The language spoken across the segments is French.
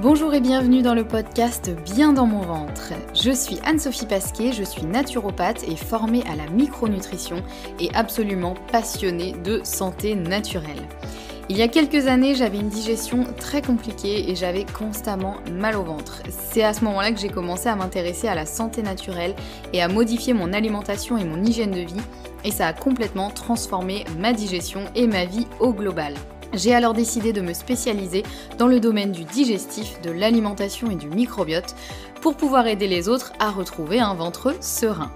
Bonjour et bienvenue dans le podcast Bien dans mon ventre. Je suis Anne-Sophie Pasquet, je suis naturopathe et formée à la micronutrition et absolument passionnée de santé naturelle. Il y a quelques années, j'avais une digestion très compliquée et j'avais constamment mal au ventre. C'est à ce moment-là que j'ai commencé à m'intéresser à la santé naturelle et à modifier mon alimentation et mon hygiène de vie, et ça a complètement transformé ma digestion et ma vie au global. J'ai alors décidé de me spécialiser dans le domaine du digestif, de l'alimentation et du microbiote pour pouvoir aider les autres à retrouver un ventre serein.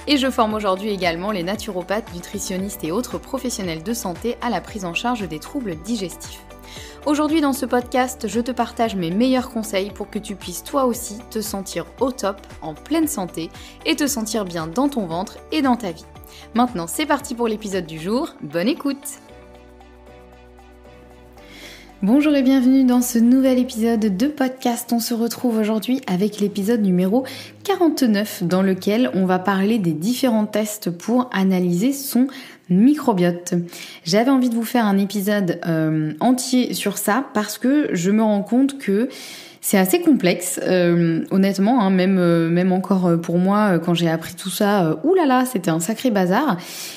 Et je forme aujourd'hui également les naturopathes, nutritionnistes et autres professionnels de santé à la prise en charge des troubles digestifs. Aujourd'hui dans ce podcast, je te partage mes meilleurs conseils pour que tu puisses toi aussi te sentir au top, en pleine santé et te sentir bien dans ton ventre et dans ta vie. Maintenant c'est parti pour l'épisode du jour, bonne écoute! Bonjour et bienvenue dans ce nouvel épisode de podcast. On se retrouve aujourd'hui avec l'épisode numéro 49 dans lequel on va parler des différents tests pour analyser son microbiote. J'avais envie de vous faire un épisode entier sur ça parce que je me rends compte que c'est assez complexe, honnêtement, hein, même encore pour moi, quand j'ai appris tout ça, oulala, c'était un sacré bazar.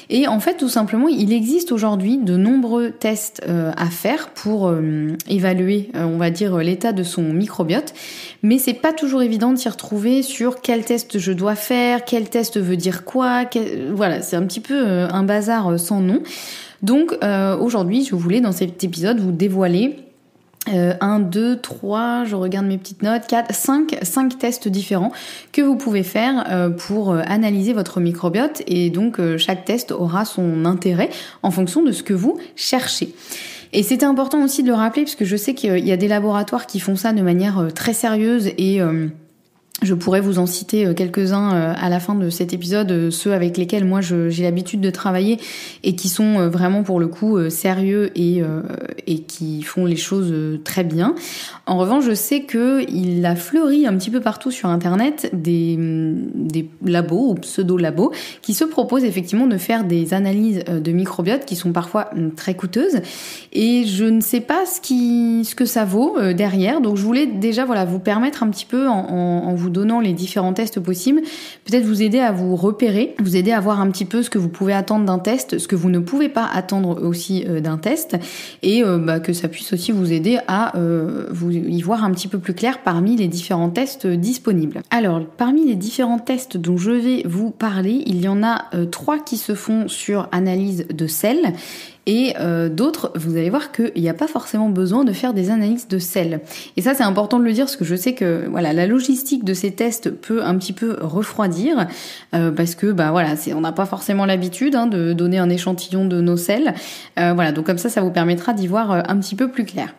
Et en fait, tout simplement, il existe aujourd'hui de nombreux tests à faire pour évaluer, on va dire, l'état de son microbiote. Mais c'est pas toujours évident de s'y retrouver sur quel test je dois faire, quel test veut dire quoi. Voilà, c'est un petit peu un bazar sans nom. Donc aujourd'hui, je voulais dans cet épisode vous dévoiler 1, 2, 3, je regarde mes petites notes, 4, 5 tests différents que vous pouvez faire pour analyser votre microbiote, et donc chaque test aura son intérêt en fonction de ce que vous cherchez. Et c'était important aussi de le rappeler parce que je sais qu'il y a des laboratoires qui font ça de manière très sérieuse et je pourrais vous en citer quelques-uns à la fin de cet épisode, ceux avec lesquels moi j'ai l'habitude de travailler et qui sont vraiment pour le coup sérieux et qui font les choses très bien. En revanche, je sais qu'il a fleuri un petit peu partout sur internet des labos ou pseudo-labos qui se proposent effectivement de faire des analyses de microbiote qui sont parfois très coûteuses, et je ne sais pas ce que ça vaut derrière. Donc je voulais déjà vous permettre un petit peu en vous donnant les différents tests possibles, peut-être vous aider à vous repérer, vous aider à voir un petit peu ce que vous pouvez attendre d'un test, ce que vous ne pouvez pas attendre aussi d'un test, et que ça puisse aussi vous aider à vous y voir un petit peu plus clair parmi les différents tests disponibles. Alors, parmi les différents tests dont je vais vous parler, il y en a 3 qui se font sur analyse de sel. Et d'autres, vous allez voir qu'il n'y a pas forcément besoin de faire des analyses de sel. Et ça, c'est important de le dire parce que je sais que la logistique de ces tests peut un petit peu refroidir parce que on n'a pas forcément l'habitude de donner un échantillon de nos sels. Donc comme ça vous permettra d'y voir un petit peu plus clair.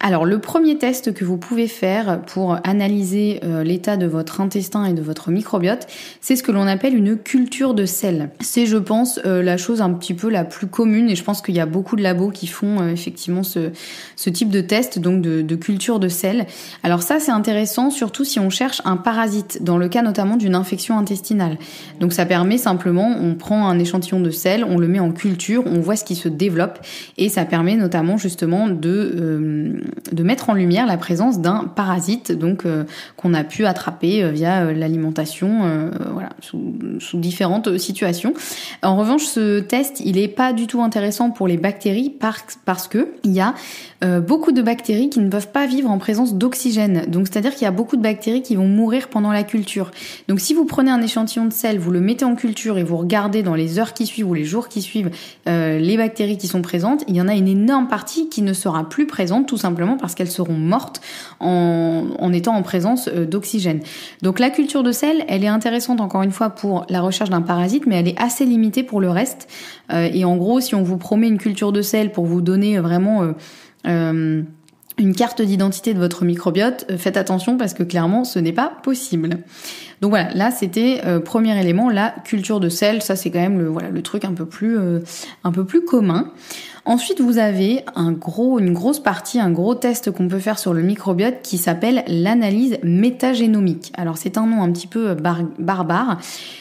Alors le premier test que vous pouvez faire pour analyser l'état de votre intestin et de votre microbiote, c'est ce que l'on appelle une culture de sel. C'est, je pense, la chose un petit peu la plus commune, et je pense qu'il y a beaucoup de labos qui font effectivement ce type de test, donc de culture de sel. Alors ça, c'est intéressant, surtout si on cherche un parasite, dans le cas notamment d'une infection intestinale. Donc ça permet simplement, on prend un échantillon de sel, on le met en culture, on voit ce qui se développe, et ça permet notamment justement de mettre en lumière la présence d'un parasite, donc qu'on a pu attraper via l'alimentation, sous différentes situations. En revanche, ce test, il est pas du tout intéressant pour les bactéries parce que il y a beaucoup de bactéries qui ne peuvent pas vivre en présence d'oxygène. Donc c'est-à-dire qu'il y a beaucoup de bactéries qui vont mourir pendant la culture. Donc si vous prenez un échantillon de sel, vous le mettez en culture et vous regardez dans les heures qui suivent ou les jours qui suivent les bactéries qui sont présentes, il y en a une énorme partie qui ne sera plus présente, tout simplement parce qu'elles seront mortes en étant en présence d'oxygène. Donc la culture de sel, elle est intéressante encore une fois pour la recherche d'un parasite, mais elle est assez limitée pour le reste. Et en gros, si on vous promet une culture de sel pour vous donner vraiment une carte d'identité de votre microbiote, faites attention parce que clairement ce n'est pas possible. Donc voilà, là c'était premier élément, la culture de sel, ça c'est quand même le truc un peu plus commun. Ensuite, vous avez une grosse partie, un gros test qu'on peut faire sur le microbiote qui s'appelle l'analyse métagénomique. Alors c'est un nom un petit peu barbare,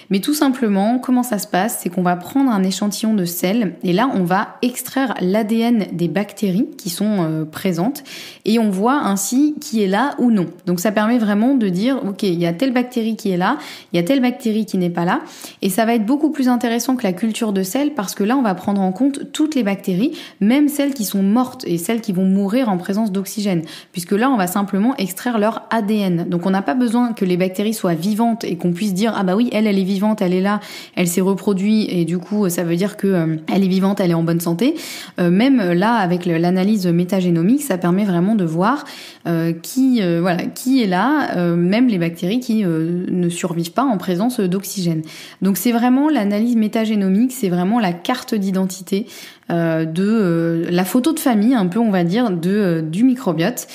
mais tout simplement, comment ça se passe? C'est qu'on va prendre un échantillon de sel et là, on va extraire l'ADN des bactéries qui sont présentes et on voit ainsi qui est là ou non. Donc ça permet vraiment de dire, ok, il y a telle bactérie qui est là, il y a telle bactérie qui n'est pas là, et ça va être beaucoup plus intéressant que la culture de sel parce que là, on va prendre en compte toutes les bactéries, même celles qui sont mortes et celles qui vont mourir en présence d'oxygène, puisque là, on va simplement extraire leur ADN. Donc on n'a pas besoin que les bactéries soient vivantes et qu'on puisse dire, ah bah oui, elle est vivante, elle est là, elle s'est reproduite et du coup, ça veut dire que elle est vivante, elle est en bonne santé. Même là, avec l'analyse métagénomique, ça permet vraiment de voir qui est là, même les bactéries qui ne survivent pas en présence d'oxygène. Donc c'est vraiment l'analyse métagénomique, c'est vraiment la carte d'identité de la photo de famille, un peu on va dire, du microbiote.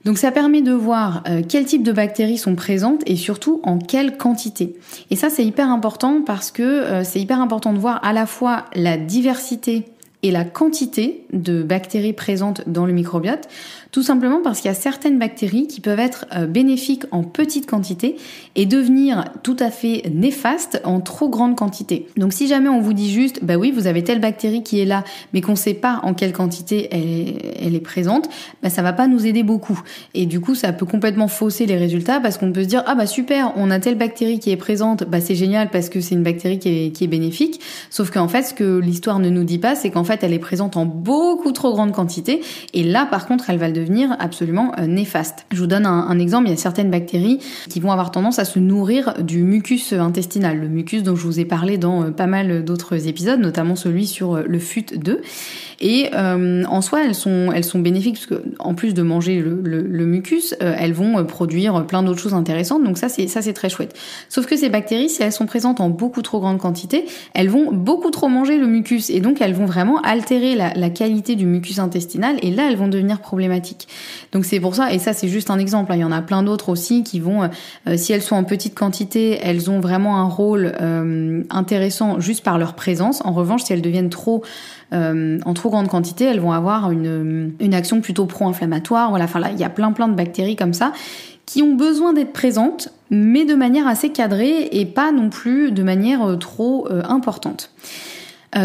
Donc ça permet de voir quel type de bactéries sont présentes et surtout en quelle quantité. Et ça c'est hyper important parce que c'est hyper important de voir à la fois la diversité et la quantité de bactéries présentes dans le microbiote, tout simplement parce qu'il y a certaines bactéries qui peuvent être bénéfiques en petite quantité et devenir tout à fait néfastes en trop grande quantité. Donc si jamais on vous dit juste, bah oui, vous avez telle bactérie qui est là, mais qu'on ne sait pas en quelle quantité elle est présente, bah ça va pas nous aider beaucoup. Et du coup, ça peut complètement fausser les résultats parce qu'on peut se dire, ah bah super, on a telle bactérie qui est présente, bah c'est génial parce que c'est une bactérie qui est bénéfique. Sauf qu'en fait, ce que l'histoire ne nous dit pas, c'est qu'en fait, elle est présente en beaucoup trop grande quantité. Et là, par contre, elle va devenir absolument néfaste. Je vous donne un exemple. Il y a certaines bactéries qui vont avoir tendance à se nourrir du mucus intestinal. Le mucus dont je vous ai parlé dans pas mal d'autres épisodes, notamment celui sur le FUT2. Et en soi, elles sont bénéfiques parce que en plus de manger le mucus, elles vont produire plein d'autres choses intéressantes. Donc ça c'est très chouette. Sauf que ces bactéries, si elles sont présentes en beaucoup trop grande quantité, elles vont beaucoup trop manger le mucus et donc elles vont vraiment altérer la qualité du mucus intestinal et là elles vont devenir problématiques. Donc c'est pour ça, et ça c'est juste un exemple, hein, il y en a plein d'autres aussi qui vont, si elles sont en petite quantité, elles ont vraiment un rôle intéressant juste par leur présence. En revanche, si elles deviennent en trop grande quantité, elles vont avoir une action plutôt pro-inflammatoire. Voilà, enfin là, il y a plein de bactéries comme ça qui ont besoin d'être présentes, mais de manière assez cadrée et pas non plus de manière trop importante.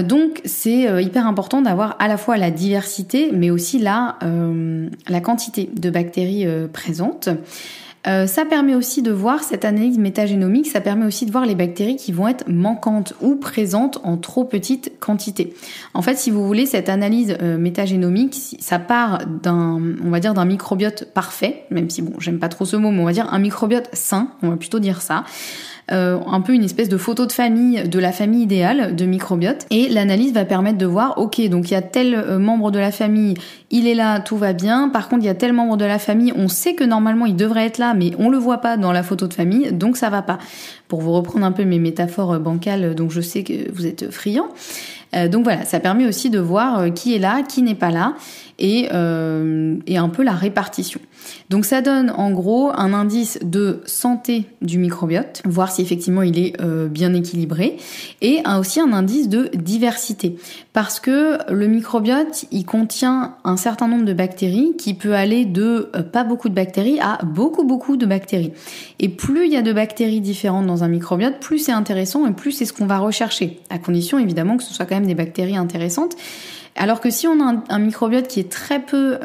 Donc c'est hyper important d'avoir à la fois la diversité, mais aussi la quantité de bactéries présentes. Ça permet aussi de voir cette analyse métagénomique, ça permet aussi de voir les bactéries qui vont être manquantes ou présentes en trop petite quantité. En fait, si vous voulez, cette analyse métagénomique, ça part d'un microbiote parfait, même si bon, j'aime pas trop ce mot, mais on va dire un microbiote sain, on va plutôt dire ça. Un peu une espèce de photo de famille, de la famille idéale de microbiote. Et l'analyse va permettre de voir, ok, donc il y a tel membre de la famille, il est là, tout va bien. Par contre, il y a tel membre de la famille, on sait que normalement il devrait être là, mais on le voit pas dans la photo de famille, donc ça va pas. Pour vous reprendre un peu mes métaphores bancales, donc je sais que vous êtes friands. Donc voilà, ça permet aussi de voir qui est là, qui n'est pas là, et un peu la répartition. Donc ça donne en gros un indice de santé du microbiote, voir si effectivement il est bien équilibré, et aussi un indice de diversité. Parce que le microbiote, il contient un certain nombre de bactéries qui peut aller de pas beaucoup de bactéries à beaucoup de bactéries. Et plus il y a de bactéries différentes dans un microbiote, plus c'est intéressant et plus c'est ce qu'on va rechercher, à condition évidemment que ce soit quand même des bactéries intéressantes. Alors que si on a un microbiote qui est très peu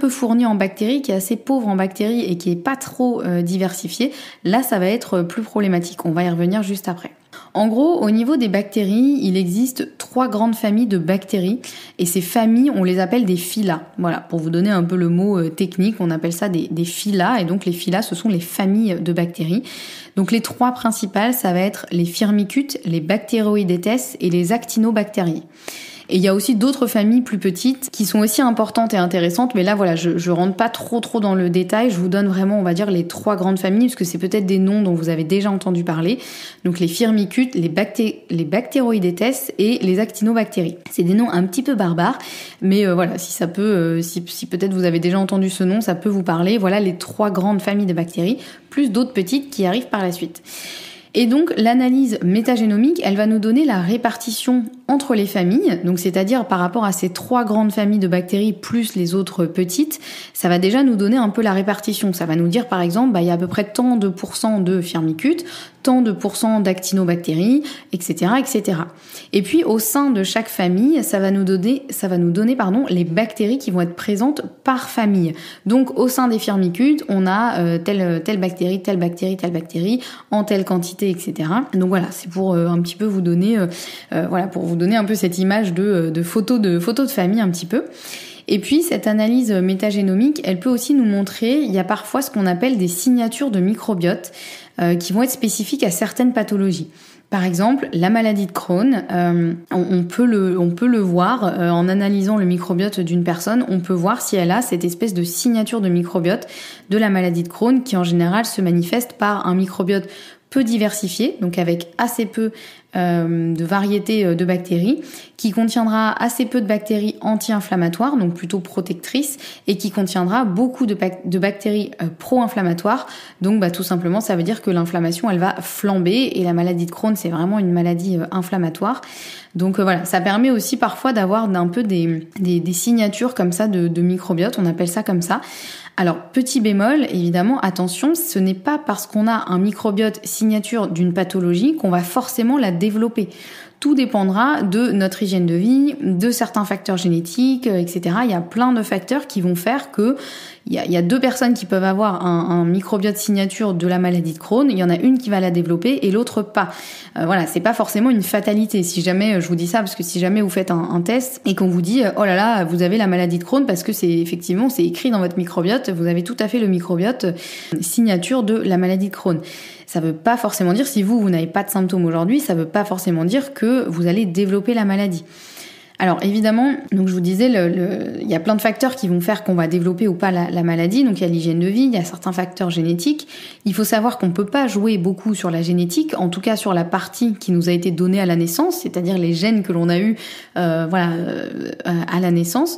fourni en bactéries, qui est assez pauvre en bactéries et qui est pas trop diversifié, là ça va être plus problématique. On va y revenir juste après. En gros, au niveau des bactéries, il existe 3 grandes familles de bactéries et ces familles, on les appelle des phyla. Voilà, pour vous donner un peu le mot technique, on appelle ça des phyla et donc les phyla, ce sont les familles de bactéries. Donc les 3 principales, ça va être les firmicutes, les bactéroïdètes et les actinobactéries. Et il y a aussi d'autres familles plus petites qui sont aussi importantes et intéressantes, mais là voilà, je rentre pas trop dans le détail, je vous donne vraiment, on va dire, les 3 grandes familles, parce que c'est peut-être des noms dont vous avez déjà entendu parler. Donc les firmicutes, les bactéroïdètes et les actinobactéries. C'est des noms un petit peu barbares, mais voilà, si ça peut, si peut-être vous avez déjà entendu ce nom, ça peut vous parler. Voilà les 3 grandes familles de bactéries, plus d'autres petites qui arrivent par la suite. Et donc l'analyse métagénomique, elle va nous donner la répartition entre les familles, donc c'est-à-dire par rapport à ces 3 grandes familles de bactéries plus les autres petites, ça va déjà nous donner un peu la répartition. Ça va nous dire par exemple, il y a à peu près tant de pourcents de firmicutes, tant de pourcents d'actinobactéries, etc., etc. Et puis au sein de chaque famille, ça va nous donner les bactéries qui vont être présentes par famille. Donc au sein des firmicutes, on a telle bactérie, telle bactérie, telle bactérie, en telle quantité, etc. Donc voilà, c'est pour un petit peu vous donner, pour vous donner un peu cette image de photo de famille un petit peu. Et puis cette analyse métagénomique, elle peut aussi nous montrer, il y a parfois ce qu'on appelle des signatures de microbiote qui vont être spécifiques à certaines pathologies. Par exemple, la maladie de Crohn, on peut le voir en analysant le microbiote d'une personne, on peut voir si elle a cette espèce de signature de microbiote de la maladie de Crohn qui en général se manifeste par un microbiote peu diversifié, donc avec assez peu de variétés de bactéries, qui contiendra assez peu de bactéries anti-inflammatoires, donc plutôt protectrices, et qui contiendra beaucoup de bactéries pro-inflammatoires. Donc tout simplement, ça veut dire que l'inflammation, elle va flamber, et la maladie de Crohn, c'est vraiment une maladie inflammatoire. Donc voilà, ça permet aussi parfois d'avoir un peu des signatures comme ça de microbiote, on appelle ça comme ça. Alors, petit bémol, évidemment, attention, ce n'est pas parce qu'on a un microbiote signature d'une pathologie qu'on va forcément la développer. Tout dépendra de notre hygiène de vie, de certains facteurs génétiques, etc. Il y a plein de facteurs qui vont faire que il y a 2 personnes qui peuvent avoir un microbiote signature de la maladie de Crohn. Il y en a une qui va la développer et l'autre pas. Voilà, c'est pas forcément une fatalité. Si jamais, je vous dis ça parce que si jamais vous faites un test et qu'on vous dit oh là là, vous avez la maladie de Crohn parce que c'est écrit dans votre microbiote, vous avez tout à fait le microbiote signature de la maladie de Crohn. Ça veut pas forcément dire, si vous n'avez pas de symptômes aujourd'hui, ça veut pas forcément dire que vous allez développer la maladie. Alors évidemment, donc je vous disais, il y a plein de facteurs qui vont faire qu'on va développer ou pas la maladie. Donc il y a l'hygiène de vie, il y a certains facteurs génétiques. Il faut savoir qu'on peut pas jouer beaucoup sur la génétique, en tout cas sur la partie qui nous a été donnée à la naissance, c'est-à-dire les gènes que l'on a eus à la naissance.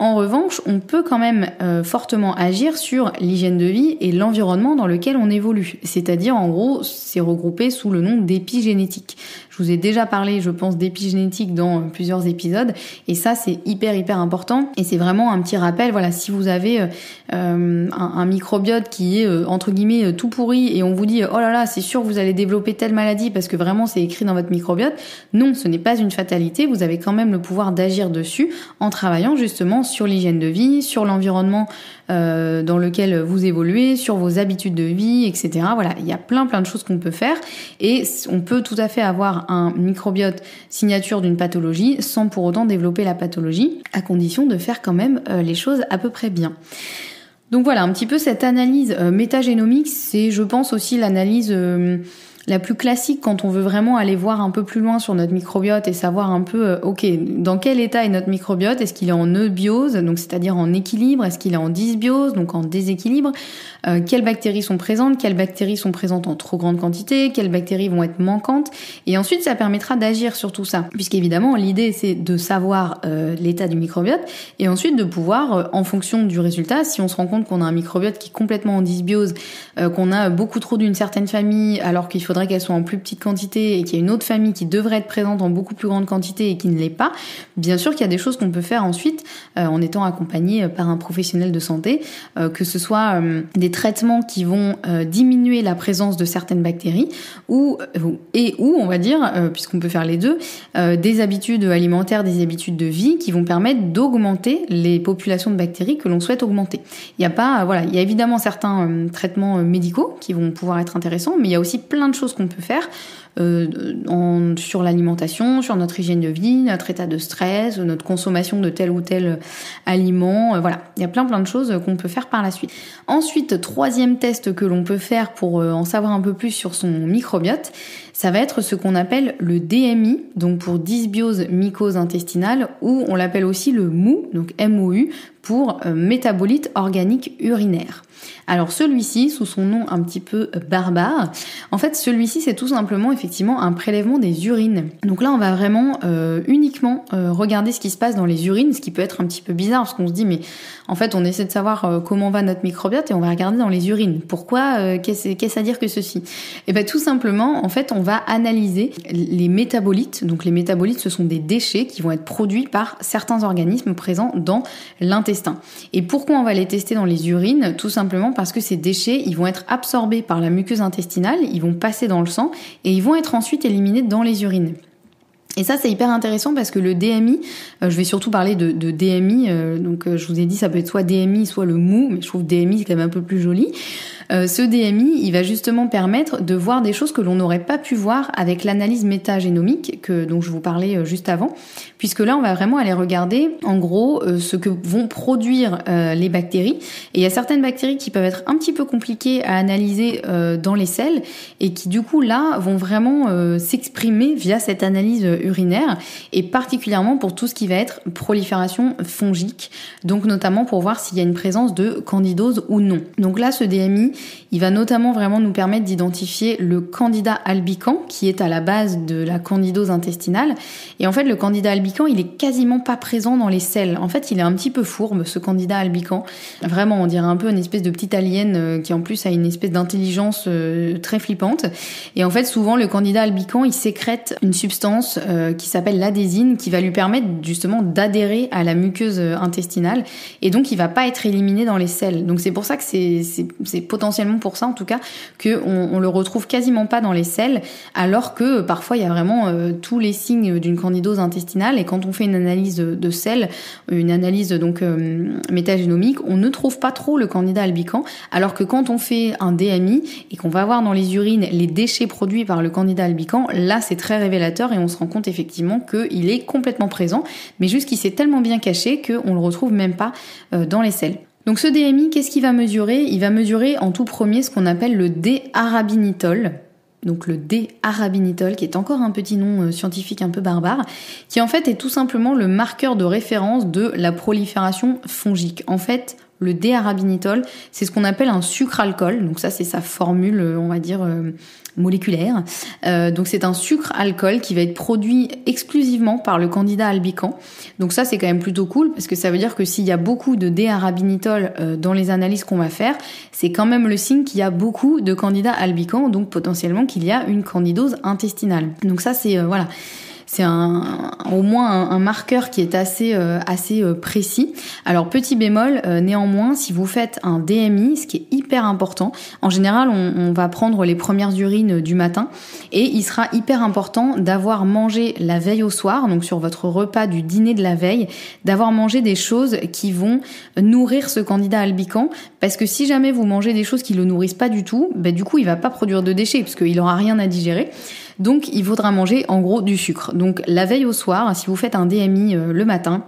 En revanche, on peut quand même fortement agir sur l'hygiène de vie et l'environnement dans lequel on évolue. C'est-à-dire, en gros, c'est regroupé sous le nom d'épigénétique. Je vous ai déjà parlé, je pense, d'épigénétique dans plusieurs épisodes. Et ça, c'est hyper important. Et c'est vraiment un petit rappel. Voilà, si vous avez un microbiote qui est, entre guillemets, tout pourri et on vous dit, oh là là, c'est sûr que vous allez développer telle maladie parce que vraiment c'est écrit dans votre microbiote. Non, ce n'est pas une fatalité. Vous avez quand même le pouvoir d'agir dessus en travaillant justement sur l'hygiène de vie, sur l'environnement dans lequel vous évoluez, sur vos habitudes de vie, etc. Voilà, il y a plein de choses qu'on peut faire et on peut tout à fait avoir un microbiote signature d'une pathologie sans pour autant développer la pathologie, à condition de faire quand même les choses à peu près bien. Donc voilà, un petit peu cette analyse métagénomique, c'est je pense aussi l'analyse la plus classique quand on veut vraiment aller voir un peu plus loin sur notre microbiote et savoir un peu, dans quel état est notre microbiote? Est-ce qu'il est en eubiose, donc c'est-à-dire en équilibre? Est-ce qu'il est en dysbiose, donc en déséquilibre? Quelles bactéries sont présentes? Quelles bactéries sont présentes en trop grande quantité? Quelles bactéries vont être manquantes? Et ensuite, ça permettra d'agir sur tout ça. Puisqu'évidemment, l'idée, c'est de savoir l'état du microbiote et ensuite de pouvoir, en fonction du résultat, si on se rend compte qu'on a un microbiote qui est complètement en dysbiose, qu'on a beaucoup trop d'une certaine famille, alors qu'il faudrait qu'elle soit en plus petite quantité et qu'il y a une autre famille qui devrait être présente en beaucoup plus grande quantité et qui ne l'est pas, bien sûr qu'il y a des choses qu'on peut faire ensuite en étant accompagné par un professionnel de santé, que ce soit des traitements qui vont diminuer la présence de certaines bactéries ou on va dire, puisqu'on peut faire les deux, des habitudes alimentaires, des habitudes de vie qui vont permettre d'augmenter les populations de bactéries que l'on souhaite augmenter. Il y a évidemment certains traitements médicaux qui vont pouvoir être intéressants, mais il y a aussi plein de choses qu'on peut faire sur l'alimentation, sur notre hygiène de vie, notre état de stress, notre consommation de tel ou tel aliment. Voilà, il y a plein de choses qu'on peut faire par la suite. Ensuite, troisième test que l'on peut faire pour en savoir un peu plus sur son microbiote, ça va être ce qu'on appelle le DMI, donc pour dysbiose mycose intestinale, ou on l'appelle aussi le MOU, donc MOU, pour métabolite organique urinaire. Alors celui-ci, sous son nom un petit peu barbare, en fait celui-ci c'est tout simplement effectivement effectivement un prélèvement des urines. Donc là, on va vraiment uniquement regarder ce qui se passe dans les urines, ce qui peut être un petit peu bizarre parce qu'on se dit mais en fait on essaie de savoir comment va notre microbiote et on va regarder dans les urines. Pourquoi qu'est-ce à dire que ceci? Et bien tout simplement, en fait, on va analyser les métabolites. Donc les métabolites, ce sont des déchets qui vont être produits par certains organismes présents dans l'intestin. Et pourquoi on va les tester dans les urines? Tout simplement parce que ces déchets, ils vont être absorbés par la muqueuse intestinale, ils vont passer dans le sang et ils vont être ensuite éliminés dans les urines. Et ça, c'est hyper intéressant parce que le DMI, je vais surtout parler de DMI, donc je vous ai dit ça peut être soit DMI, soit le mou, mais je trouve DMI c'est quand même un peu plus joli. Ce DMI, il va justement permettre de voir des choses que l'on n'aurait pas pu voir avec l'analyse métagénomique dont je vous parlais juste avant, puisque là, on va vraiment aller regarder, en gros, ce que vont produire les bactéries. Et il y a certaines bactéries qui peuvent être un petit peu compliquées à analyser dans les selles et qui, du coup, là, vont vraiment s'exprimer via cette analyse urinaire, et particulièrement pour tout ce qui va être prolifération fongique, donc notamment pour voir s'il y a une présence de candidose ou non. Donc là, ce DMI, il va notamment vraiment nous permettre d'identifier le candida albicans, qui est à la base de la candidose intestinale. Et en fait, le candida albicans, il est quasiment pas présent dans les selles. En fait, il est un petit peu fourbe, ce candida albicans. Vraiment, on dirait un peu une espèce de petit alien qui en plus a une espèce d'intelligence très flippante. Et en fait, souvent, le candida albicans, il sécrète une substance qui s'appelle l'adhésine, qui va lui permettre justement d'adhérer à la muqueuse intestinale. Et donc, il va pas être éliminé dans les selles. Donc, c'est pour ça que c'est potentiellement pour ça en tout cas qu'on le retrouve quasiment pas dans les selles, alors que parfois il y a vraiment tous les signes d'une candidose intestinale, et quand on fait une analyse de selles, une analyse donc métagénomique, on ne trouve pas trop le candida albicans, alors que quand on fait un DMI et qu'on va voir dans les urines les déchets produits par le candida albicans, là c'est très révélateur et on se rend compte effectivement qu'il est complètement présent, mais juste qu'il s'est tellement bien caché qu'on le retrouve même pas dans les selles. Donc ce DMI, qu'est-ce qu'il va mesurer? Il va mesurer en tout premier ce qu'on appelle le D-arabinitol. Donc le D-arabinitol, qui est encore un petit nom scientifique un peu barbare, qui en fait est tout simplement le marqueur de référence de la prolifération fongique. En fait, le D-arabinitol, c'est ce qu'on appelle un sucre-alcool. Donc ça, c'est sa formule, on va dire, moléculaire. Donc c'est un sucre-alcool qui va être produit exclusivement par le candida albicans. Donc ça, c'est quand même plutôt cool parce que ça veut dire que s'il y a beaucoup de D-arabinitol dans les analyses qu'on va faire, c'est quand même le signe qu'il y a beaucoup de candida albicans, donc potentiellement qu'il y a une candidose intestinale. Donc ça, c'est voilà. C'est au moins un marqueur qui est assez précis. Alors petit bémol, néanmoins, si vous faites un DMI, ce qui est hyper important, en général on va prendre les premières urines du matin et il sera hyper important d'avoir mangé la veille au soir, donc sur votre repas du dîner de la veille, d'avoir mangé des choses qui vont nourrir ce candida albicans, parce que si jamais vous mangez des choses qui le nourrissent pas du tout, du coup il va pas produire de déchets parce qu'il aura rien à digérer. Donc il faudra manger en gros du sucre. Donc la veille au soir, si vous faites un DMI le matin,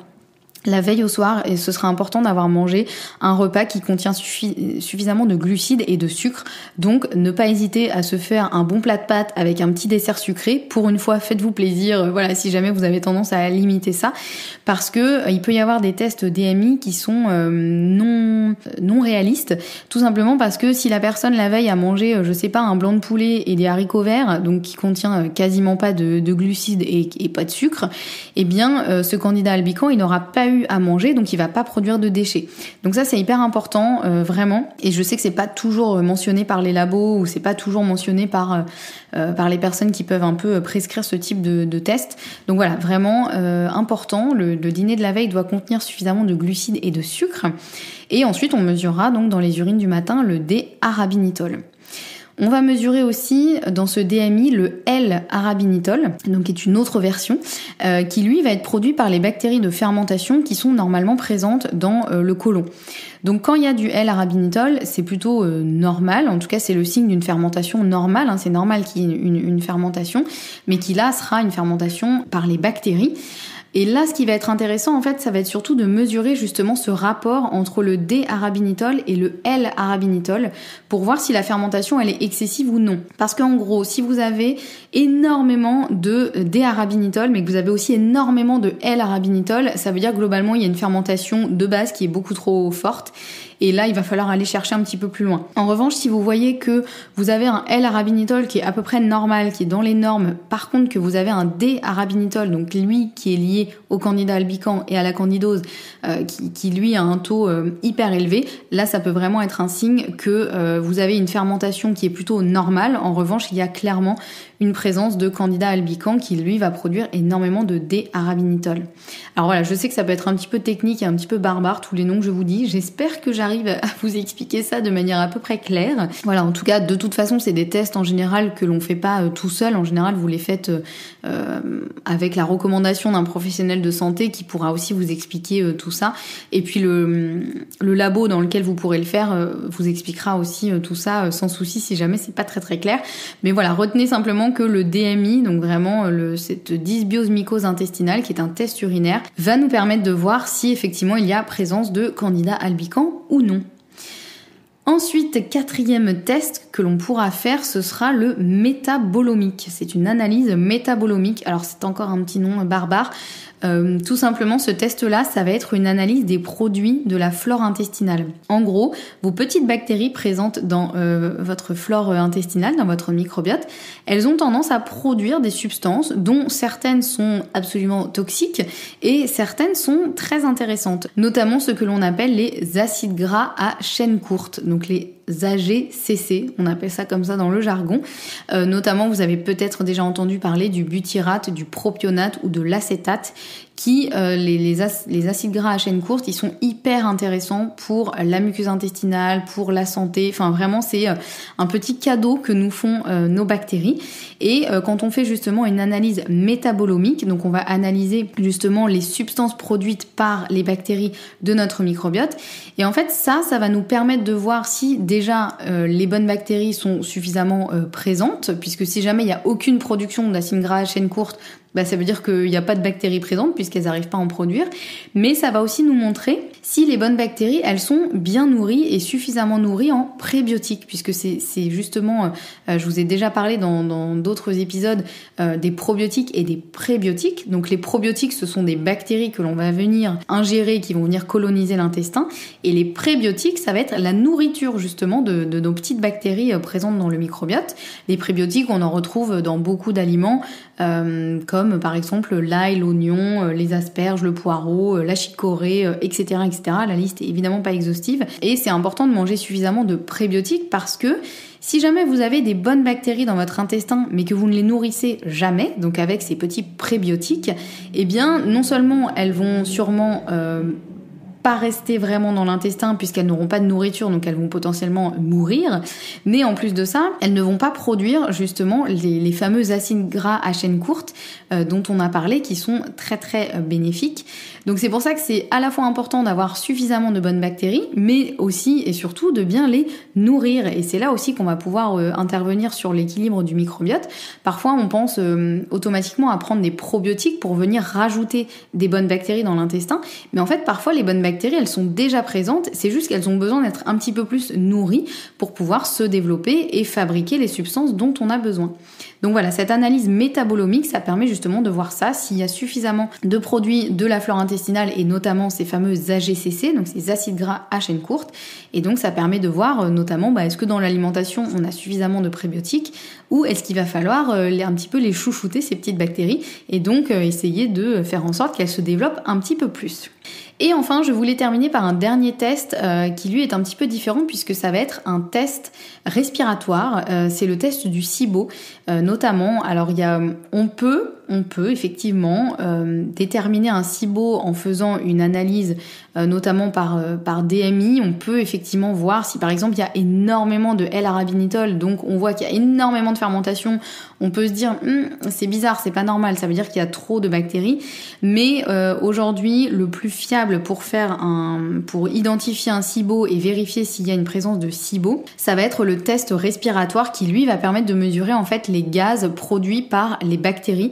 la veille au soir, et ce sera important d'avoir mangé un repas qui contient suffisamment de glucides et de sucre. Donc ne pas hésiter à se faire un bon plat de pâtes avec un petit dessert sucré. Pour une fois, faites-vous plaisir, voilà, si jamais vous avez tendance à limiter ça, parce que il peut y avoir des tests DMI qui sont non réalistes, tout simplement parce que si la personne la veille a mangé, je sais pas, un blanc de poulet et des haricots verts, donc qui contient quasiment pas de glucides et pas de sucre, eh bien ce candida albicans, il n'aura pas eu à manger, donc il va pas produire de déchets. Donc ça, c'est hyper important, vraiment. Et je sais que c'est pas toujours mentionné par les labos, ou c'est pas toujours mentionné par les personnes qui peuvent un peu prescrire ce type de test. Donc voilà, vraiment important. Le dîner de la veille doit contenir suffisamment de glucides et de sucre. Et ensuite, on mesurera donc dans les urines du matin le D-arabinitol. On va mesurer aussi dans ce DMI le L-arabinitol, donc qui est une autre version, qui lui va être produit par les bactéries de fermentation qui sont normalement présentes dans le côlon. Donc quand il y a du L-arabinitol, c'est plutôt normal, en tout cas c'est le signe d'une fermentation normale, c'est normal qu'il y ait une fermentation, mais qui là sera une fermentation par les bactéries. Et là, ce qui va être intéressant, en fait, ça va être surtout de mesurer justement ce rapport entre le D-arabinitol et le L-arabinitol pour voir si la fermentation, elle est excessive ou non. Parce qu'en gros, si vous avez énormément de D-arabinitol, mais que vous avez aussi énormément de L-arabinitol, ça veut dire que globalement, il y a une fermentation de base qui est beaucoup trop forte. et là il va falloir aller chercher un petit peu plus loin. En revanche, si vous voyez que vous avez un L-arabinitol qui est à peu près normal, qui est dans les normes, par contre que vous avez un D-arabinitol, donc lui qui est lié au candida albicans et à la candidose, qui lui a un taux hyper élevé, là ça peut vraiment être un signe que vous avez une fermentation qui est plutôt normale. En revanche, il y a clairement une présence de candida albicans qui lui va produire énormément de D-arabinitol. Alors voilà, je sais que ça peut être un petit peu technique et un petit peu barbare tous les noms que je vous dis. J'espère que j'arrive à vous expliquer ça de manière à peu près claire. Voilà, en tout cas, de toute façon, c'est des tests en général que l'on fait pas tout seul. En général, vous les faites avec la recommandation d'un professionnel de santé qui pourra aussi vous expliquer tout ça. Et puis le labo dans lequel vous pourrez le faire vous expliquera aussi tout ça sans souci si jamais c'est pas très clair. Mais voilà, retenez simplement que le DMI, donc vraiment cette dysbiose mycose intestinale, qui est un test urinaire, va nous permettre de voir si effectivement il y a présence de candida albicans ou non. Ensuite, 4e test que l'on pourra faire, ce sera le métabolomique. C'est une analyse métabolomique. Alors c'est encore un petit nom barbare. Tout simplement, ce test-là, ça va être une analyse des produits de la flore intestinale. En gros, vos petites bactéries présentes dans votre flore intestinale, dans votre microbiote, elles ont tendance à produire des substances dont certaines sont absolument toxiques et certaines sont très intéressantes, notamment ce que l'on appelle les acides gras à chaîne courte, donc les AGCC, on appelle ça comme ça dans le jargon. Notamment, vous avez peut-être déjà entendu parler du butyrate, du propionate ou de l'acétate, qui, les acides gras à chaîne courte, ils sont hyper intéressants pour la muqueuse intestinale, pour la santé. Enfin, vraiment, c'est un petit cadeau que nous font nos bactéries. Et quand on fait justement une analyse métabolomique, donc on va analyser justement les substances produites par les bactéries de notre microbiote. Et en fait, ça va nous permettre de voir si déjà les bonnes bactéries sont suffisamment présentes, puisque si jamais il n'y a aucune production d'acides gras à chaîne courte, ça veut dire qu'il n'y a pas de bactéries présentes puisqu'elles n'arrivent pas à en produire. Mais ça va aussi nous montrer si les bonnes bactéries, elles sont bien nourries et suffisamment nourries en prébiotiques, puisque c'est justement, je vous ai déjà parlé dans d'autres épisodes, des probiotiques et des prébiotiques. Donc les probiotiques, ce sont des bactéries que l'on va venir ingérer, qui vont venir coloniser l'intestin. Et les prébiotiques, ça va être la nourriture justement de nos petites bactéries présentes dans le microbiote. Les prébiotiques, on en retrouve dans beaucoup d'aliments, comme par exemple l'ail, l'oignon, les asperges, le poireau, la chicorée, etc., etc. La liste est évidemment pas exhaustive. Et c'est important de manger suffisamment de prébiotiques parce que si jamais vous avez des bonnes bactéries dans votre intestin, mais que vous ne les nourrissez jamais, donc avec ces petits prébiotiques, eh bien, non seulement elles vont sûrement pas rester vraiment dans l'intestin puisqu'elles n'auront pas de nourriture, donc elles vont potentiellement mourir, mais en plus de ça, elles ne vont pas produire justement les fameux acides gras à chaîne courte dont on a parlé, qui sont très bénéfiques. Donc c'est pour ça que c'est à la fois important d'avoir suffisamment de bonnes bactéries, mais aussi et surtout de bien les nourrir. Et c'est là aussi qu'on va pouvoir intervenir sur l'équilibre du microbiote. Parfois on pense automatiquement à prendre des probiotiques pour venir rajouter des bonnes bactéries dans l'intestin, mais en fait parfois les bonnes bactéries, elles sont déjà présentes, c'est juste qu'elles ont besoin d'être un petit peu plus nourries pour pouvoir se développer et fabriquer les substances dont on a besoin. Donc voilà, cette analyse métabolomique, ça permet justement de voir ça, s'il y a suffisamment de produits de la flore intestinale et notamment ces fameux AGCC, donc ces acides gras à chaîne courte. Et donc ça permet de voir notamment est-ce que dans l'alimentation on a suffisamment de prébiotiques ou est-ce qu'il va falloir un petit peu les chouchouter, ces petites bactéries, et donc essayer de faire en sorte qu'elles se développent un petit peu plus. Et enfin, je voulais terminer par un dernier test qui lui est un petit peu différent puisque ça va être un test respiratoire. C'est le test du SIBO notamment. Alors on peut effectivement déterminer un SIBO en faisant une analyse notamment par DMI. On peut effectivement voir si par exemple il y a énormément de L-arabinitol, donc on voit qu'il y a énormément de fermentation. On peut se dire c'est bizarre, c'est pas normal, ça veut dire qu'il y a trop de bactéries. Mais aujourd'hui, le plus fiable pour identifier un SIBO et vérifier s'il y a une présence de SIBO, ça va être le test respiratoire qui lui va permettre de mesurer en fait les gaz produits par les bactéries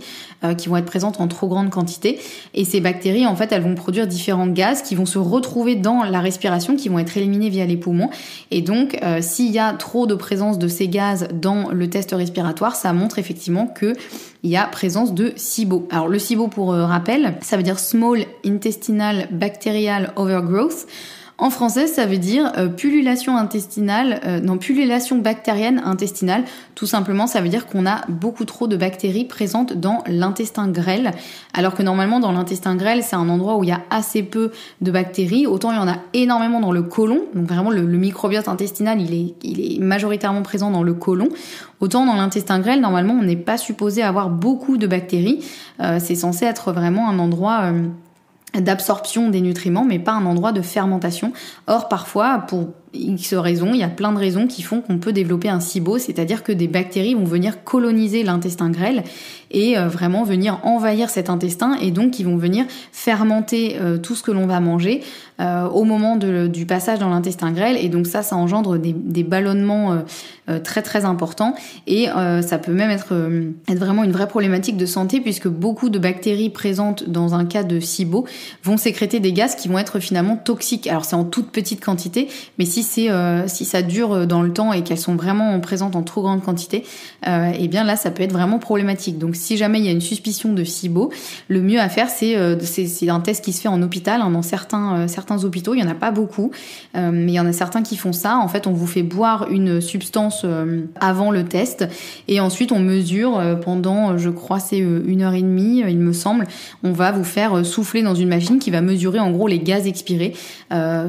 qui vont être présentes en trop grande quantité. Et ces bactéries, en fait, elles vont produire différents gaz qui vont se retrouver dans la respiration, qui vont être éliminés via les poumons. Et donc, s'il y a trop de présence de ces gaz dans le test respiratoire, ça montre effectivement qu'il y a présence de SIBO. Alors, le SIBO, pour rappel, ça veut dire Small Intestinal Bacterial Overgrowth. En français, ça veut dire pullulation bactérienne intestinale. Tout simplement, ça veut dire qu'on a beaucoup trop de bactéries présentes dans l'intestin grêle, alors que normalement dans l'intestin grêle, c'est un endroit où il y a assez peu de bactéries. Autant il y en a énormément dans le côlon, donc vraiment le microbiote intestinal, il est majoritairement présent dans le côlon. Autant dans l'intestin grêle, normalement, on n'est pas supposé avoir beaucoup de bactéries. C'est censé être vraiment un endroit d'absorption des nutriments, mais pas un endroit de fermentation. Or, parfois, pour X raisons, il y a plein de raisons qui font qu'on peut développer un SIBO, c'est-à-dire que des bactéries vont venir coloniser l'intestin grêle et vraiment venir envahir cet intestin, et donc ils vont venir fermenter tout ce que l'on va manger au moment du passage dans l'intestin grêle, et donc ça engendre des ballonnements très très importants, et ça peut même être vraiment une vraie problématique de santé, puisque beaucoup de bactéries présentes dans un cas de SIBO vont sécréter des gaz qui vont être finalement toxiques. Alors c'est en toute petite quantité, mais si ça dure dans le temps et qu'elles sont vraiment présentes en trop grande quantité, et bien là ça peut être vraiment problématique. Donc si jamais il y a une suspicion de SIBO, le mieux à faire c'est un test qui se fait en hôpital, dans certains hôpitaux. Il y en a pas beaucoup, mais il y en a certains qui font ça. En fait, on vous fait boire une substance avant le test, et ensuite on mesure pendant, je crois c'est 1h30 il me semble, on va vous faire souffler dans une machine qui va mesurer en gros les gaz expirés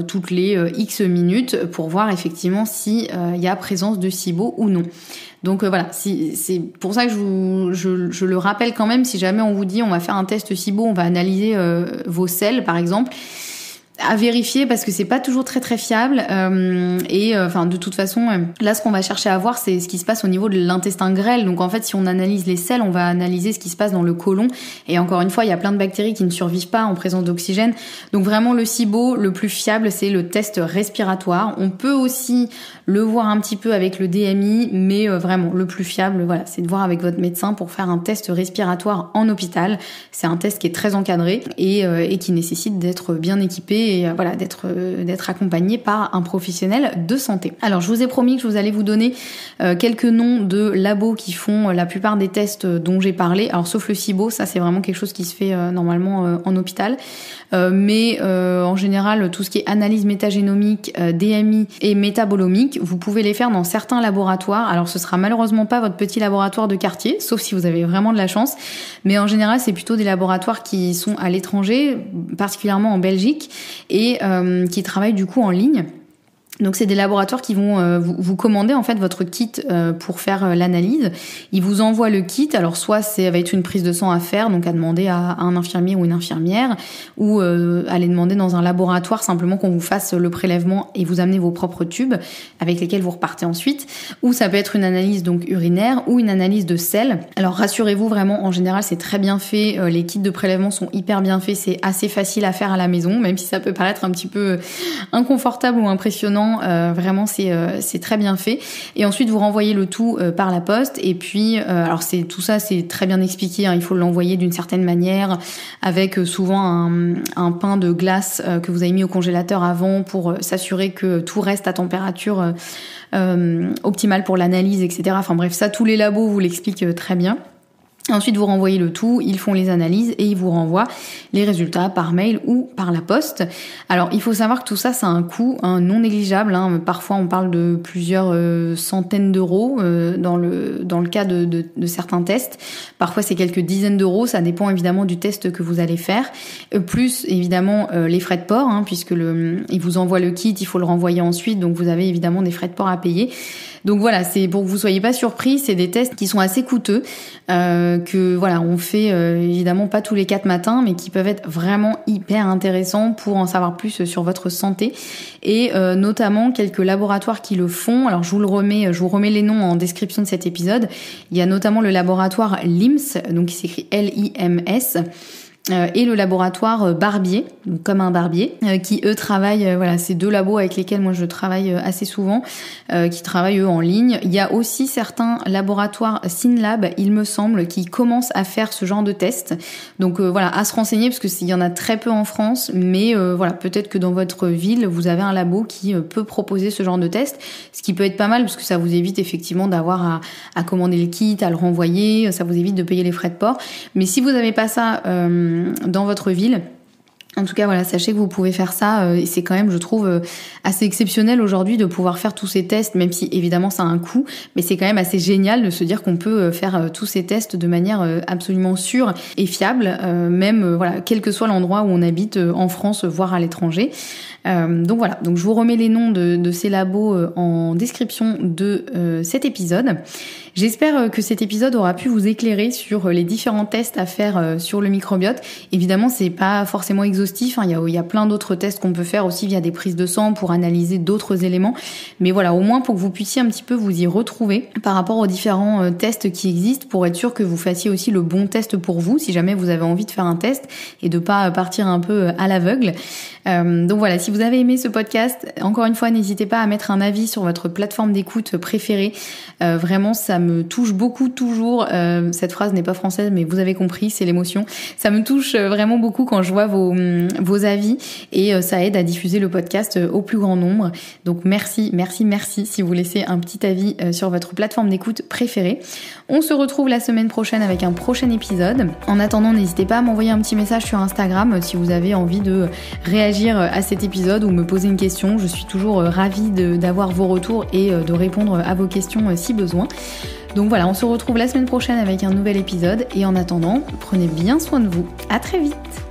toutes les X minutes, pour voir effectivement si y a présence de SIBO ou non. Donc voilà, c'est pour ça que je le rappelle quand même, si jamais on vous dit on va faire un test SIBO, on va analyser vos selles par exemple, à vérifier, parce que c'est pas toujours très très fiable, enfin de toute façon là ce qu'on va chercher à voir, c'est ce qui se passe au niveau de l'intestin grêle. Donc en fait, si on analyse les selles, on va analyser ce qui se passe dans le côlon, et encore une fois, il y a plein de bactéries qui ne survivent pas en présence d'oxygène. Donc vraiment, le SIBO le plus fiable, c'est le test respiratoire. On peut aussi le voir un petit peu avec le DMI, mais vraiment le plus fiable, voilà, c'est de voir avec votre médecin pour faire un test respiratoire en hôpital. C'est un test qui est très encadré et qui nécessite d'être bien équipé, et voilà, d'être accompagné par un professionnel de santé. Alors je vous ai promis que je vous allais vous donner quelques noms de labos qui font la plupart des tests dont j'ai parlé. Alors sauf le SIBO, ça c'est vraiment quelque chose qui se fait normalement en hôpital, mais en général tout ce qui est analyse métagénomique, DMI et métabolomique, vous pouvez les faire dans certains laboratoires. Alors ce sera malheureusement pas votre petit laboratoire de quartier, sauf si vous avez vraiment de la chance, mais en général c'est plutôt des laboratoires qui sont à l'étranger, particulièrement en Belgique, et qui travaillent du coup en ligne. Donc c'est des laboratoires qui vont vous commander en fait votre kit pour faire l'analyse. Ils vous envoient le kit. Alors soit ça va être une prise de sang à faire, donc à demander à un infirmier ou une infirmière, ou aller demander dans un laboratoire simplement qu'on vous fasse le prélèvement et vous amener vos propres tubes avec lesquels vous repartez ensuite. Ou ça peut être une analyse donc urinaire ou une analyse de selles. Alors rassurez-vous, vraiment en général c'est très bien fait. Les kits de prélèvement sont hyper bien faits. C'est assez facile à faire à la maison, même si ça peut paraître un petit peu inconfortable ou impressionnant. Vraiment c'est très bien fait, et ensuite vous renvoyez le tout par la poste, et puis alors tout ça c'est très bien expliqué, hein, il faut l'envoyer d'une certaine manière avec souvent un pain de glace que vous avez mis au congélateur avant pour s'assurer que tout reste à température optimale pour l'analyse, etc. Enfin bref, ça tous les labos vous l'expliquent très bien. Ensuite, vous renvoyez le tout, ils font les analyses et ils vous renvoient les résultats par mail ou par la poste. Alors, il faut savoir que tout ça, ça a un coût non négligeable. Parfois, on parle de plusieurs centaines d'euros dans le cas de certains tests. Parfois, c'est quelques dizaines d'euros. Ça dépend évidemment du test que vous allez faire. Plus, évidemment, les frais de port, puisque ils vous envoient le kit, il faut le renvoyer ensuite. Donc, vous avez évidemment des frais de port à payer. Donc voilà, c'est pour que vous soyez pas surpris, c'est des tests qui sont assez coûteux, que voilà, on fait évidemment pas tous les 4 matins, mais qui peuvent être vraiment hyper intéressants pour en savoir plus sur votre santé, et notamment quelques laboratoires qui le font. Alors je vous remets les noms en description de cet épisode. Il y a notamment le laboratoire LIMS, donc qui s'écrit LIMS. Et le laboratoire Barbier, donc comme un barbier, qui eux travaillent, voilà, c'est 2 labos avec lesquels moi je travaille assez souvent, qui travaillent eux en ligne. Il y a aussi certains laboratoires Synlab, il me semble, qui commencent à faire ce genre de tests. Donc voilà, à se renseigner, parce que il y en a très peu en France, mais voilà, peut-être que dans votre ville vous avez un labo qui peut proposer ce genre de test, ce qui peut être pas mal, parce que ça vous évite effectivement d'avoir à commander le kit, à le renvoyer, ça vous évite de payer les frais de port. Mais si vous n'avez pas ça dans votre ville, En tout cas, voilà, sachez que vous pouvez faire ça et c'est quand même, je trouve, assez exceptionnel aujourd'hui de pouvoir faire tous ces tests, même si évidemment ça a un coût, mais c'est quand même assez génial de se dire qu'on peut faire tous ces tests de manière absolument sûre et fiable, même voilà, quel que soit l'endroit où on habite en France, voire à l'étranger. Donc voilà, donc je vous remets les noms de ces labos en description de cet épisode. J'espère que cet épisode aura pu vous éclairer sur les différents tests à faire sur le microbiote. Évidemment, c'est pas forcément exhaustif, hein. Il y a plein d'autres tests qu'on peut faire aussi via des prises de sang pour analyser d'autres éléments. Mais voilà, au moins pour que vous puissiez un petit peu vous y retrouver par rapport aux différents tests qui existent, pour être sûr que vous fassiez aussi le bon test pour vous, si jamais vous avez envie de faire un test et de pas partir un peu à l'aveugle. Donc voilà, si vous avez aimé ce podcast, encore une fois, n'hésitez pas à mettre un avis sur votre plateforme d'écoute préférée. Vraiment, ça me touche beaucoup toujours. Cette phrase n'est pas française, mais vous avez compris, c'est l'émotion. Ça me touche vraiment beaucoup quand je vois vos avis et ça aide à diffuser le podcast au plus grand nombre. Donc merci si vous laissez un petit avis sur votre plateforme d'écoute préférée. On se retrouve la semaine prochaine avec un prochain épisode. En attendant, n'hésitez pas à m'envoyer un petit message sur Instagram si vous avez envie de réagir à cet épisode ou me poser une question. Je suis toujours ravie d'avoir vos retours et de répondre à vos questions si besoin. Donc voilà, on se retrouve la semaine prochaine avec un nouvel épisode et en attendant, prenez bien soin de vous. À très vite.